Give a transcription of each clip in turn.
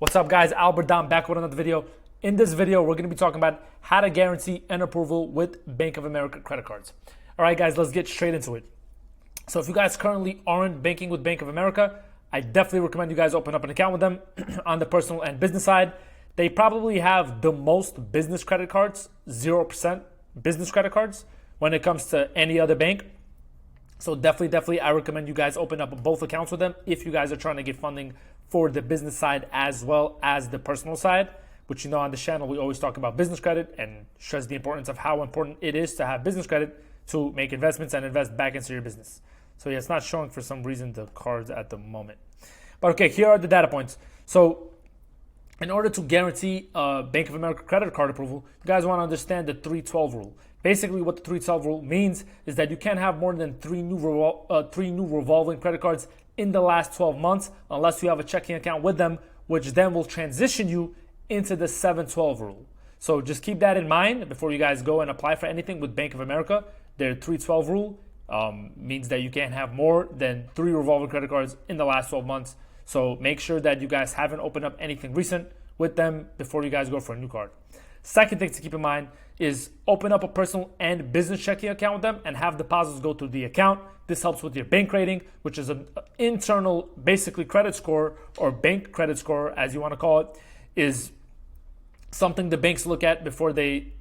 What's up, guys? Albert Dom back with another video. In this video, we're going to be talking about how to guarantee an approval with Bank of America credit cards. All right, guys, let's get straight into it. So if you guys currently aren't banking with Bank of America, I definitely recommend you guys open up an account with them on the personal and business side. They probably have the most business credit cards, 0% business credit cards when it comes to any other bank. So definitely, I recommend you guys open up both accounts with them if you guys are trying to get funding for the business side as well as the personal side, which on this channel, we always talk about business credit and stress the importance of how important it is to have business credit to make investments and invest back into your business. So yeah, it's not showing for some reason the cards at the moment. But okay, here are the data points. So in order to guarantee Bank of America credit card approval, you guys want to understand the 312 rule. Basically, what the 312 rule means is that you can't have more than three new revolving credit cards in the last 12 months unless you have a checking account with them, which then will transition you into the 712 rule. So just keep that in mind before you guys go and apply for anything with Bank of America. Their 312 rule means that you can't have more than 3 revolving credit cards in the last 12 months. So make sure that you guys haven't opened up anything recent with them before you guys go for a new card. Second thing to keep in mind is open up a personal and business checking account with them and have deposits go to the account. This helps with your bank rating, which is an internal, basically credit score or bank credit score, as you want to call it, is something the banks look at before they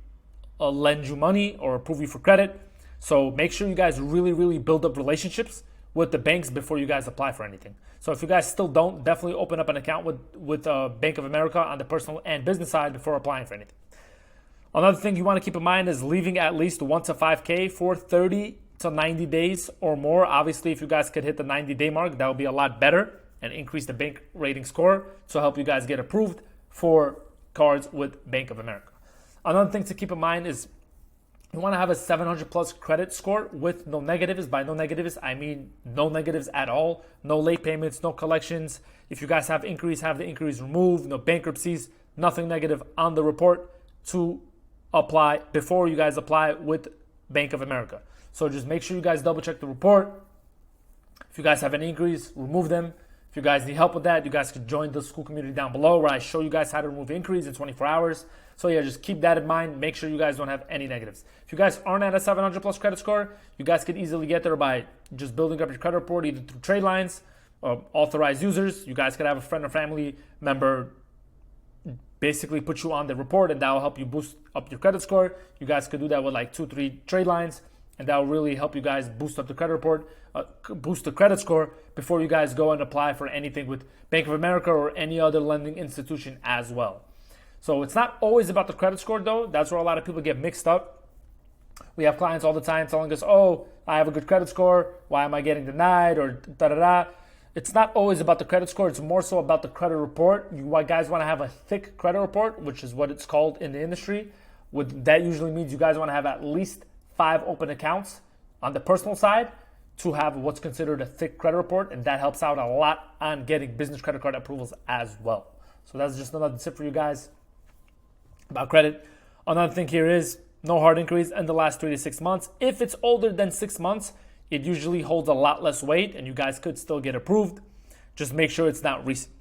lend you money or approve you for credit. So make sure you guys really build up relationships with the banks before you guys apply for anything. So if you guys still don't, definitely open up an account with Bank of America on the personal and business side before applying for anything. Another thing you want to keep in mind is leaving at least 1 to 5K for 30 to 90 days or more. Obviously, if you guys could hit the 90-day mark, that would be a lot better and increase the bank rating score to help you guys get approved for cards with Bank of America. Another thing to keep in mind is you want to have a 700 plus credit score with no negatives. By no negatives, I mean no negatives at all. No late payments, no collections. If you guys have inquiries, have the inquiries removed. No bankruptcies, nothing negative on the report to apply before you guys apply with Bank of America. So just make sure you guys double check the report. If you guys have any inquiries, remove them. If you guys need help with that, you guys can join the school community down below where I show you guys how to remove inquiries in 24 hours. So yeah, just keep that in mind. Make sure you guys don't have any negatives. If you guys aren't at a 700 plus credit score, you guys could easily get there by just building up your credit report either through trade lines or authorized users. You guys could have a friend or family member basically put you on the report, and that will help you boost up your credit score. You guys could do that with like 2-3 trade lines, and that will really help you guys boost up the credit report, boost the credit score before you guys go and apply for anything with Bank of America or any other lending institution as well. So it's not always about the credit score though. That's where a lot of people get mixed up. We have clients all the time telling us, oh, I have a good credit score. Why am I getting denied or da-da-da? It's not always about the credit score. It's more so about the credit report. You guys want to have a thick credit report, which is what it's called in the industry. That usually means you guys want to have at least 5 open accounts on the personal side to have what's considered a thick credit report, and that helps out a lot on getting business credit card approvals as well. So that's just another tip for you guys about credit. Another thing here is no hard inquiries in the last 3 to 6 months. If it's older than 6 months, it usually holds a lot less weight and you guys could still get approved. Just make sure it's not recent.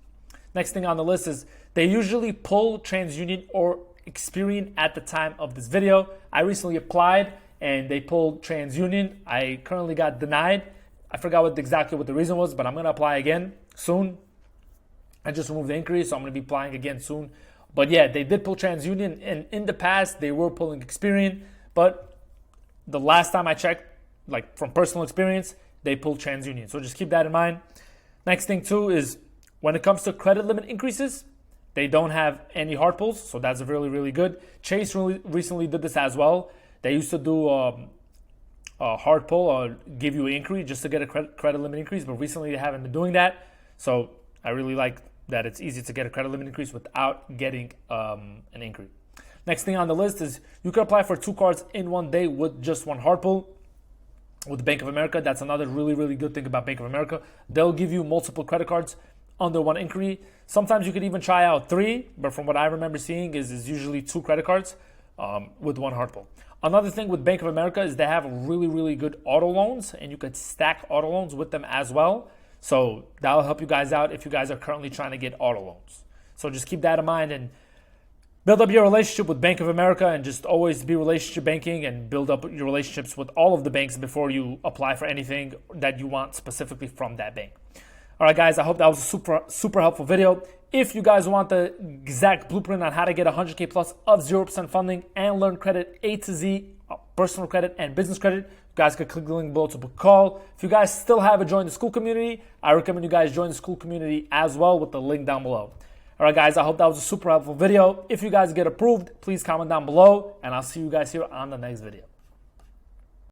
Next thing on the list is they usually pull TransUnion or Experian at the time of this video. I recently applied and they pulled TransUnion. I currently got denied. I forgot exactly what the reason was, but I'm going to apply again soon. I just removed the inquiry, so I'm going to be applying again soon. But yeah, they did pull TransUnion, and in the past, they were pulling Experian. But the last time I checked, like from personal experience, they pulled TransUnion. So just keep that in mind. Next thing too is when it comes to credit limit increases, they don't have any hard pulls. So that's really good. Chase recently did this as well. They used to do a hard pull or give you an inquiry just to get a credit limit increase, but recently they haven't been doing that. So I really like that it's easy to get a credit limit increase without getting an inquiry. Next thing on the list is you can apply for 2 cards in one day with just 1 hard pull. With Bank of America, that's another really good thing about Bank of America. They'll give you multiple credit cards under 1 inquiry. Sometimes you could even try out 3, but from what I remember seeing is usually 2 credit cards with 1 hard pull. Another thing with Bank of America is they have really good auto loans, and you could stack auto loans with them as well. So that'll help you guys out if you guys are currently trying to get auto loans. So just keep that in mind and build up your relationship with Bank of America, and just always be relationship banking and build up your relationships with all of the banks before you apply for anything that you want specifically from that bank. All right, guys, I hope that was a super helpful video. If you guys want the exact blueprint on how to get 100K plus of 0% funding and learn credit A to Z, personal credit and business credit, you guys can click the link below to book a call. If you guys still haven't joined the school community, I recommend you guys join the school community as well with the link down below. All right, guys, I hope that was a super helpful video. If you guys get approved, please comment down below, and I'll see you guys here on the next video.